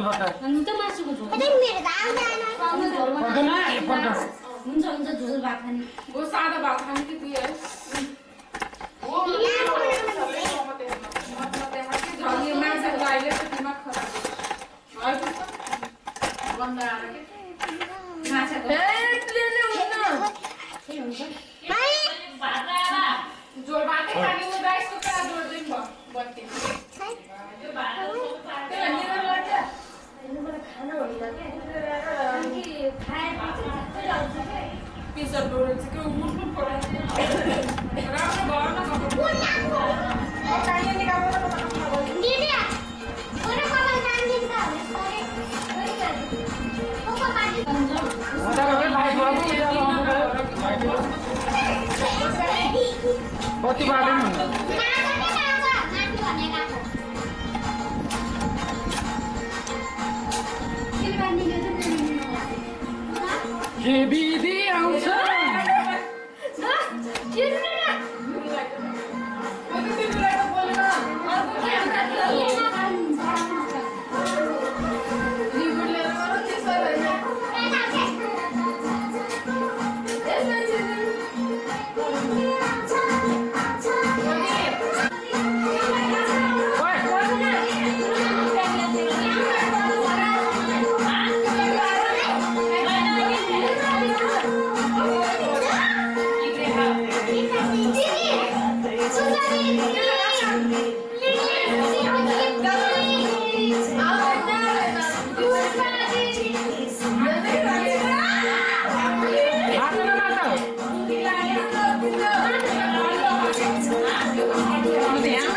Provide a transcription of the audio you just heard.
बका अनि त मासुको झोल अझै मेरो दाल पर्दैन पर्दैन हुन्छ हुन्छ झोल भात खाने वो सादा भात खाने की तू है वो मत झोली माछा गाइले त दिमाग खराब है बन्दा माछा ए प्लेन उठ्न के हुन्छ भात आला झोल भात खाने वो राइस को क्या जोड दिन बत्ती त्यो भात त्यो निरो लाग्छ मलाई खाना होला के अनि खाएपछि झट्टै आउँछ के पिज्जा डोर चाहिँ के मुस्नु पर्यो राम्रो घरमा चाहिए निकाल्नु दिदी ओरे कपाल काट्दिन्छ ओको पार्टी मजा गरे लाइट बाबु बत्ती बाल्नु के बिदी आउँछ Yeah.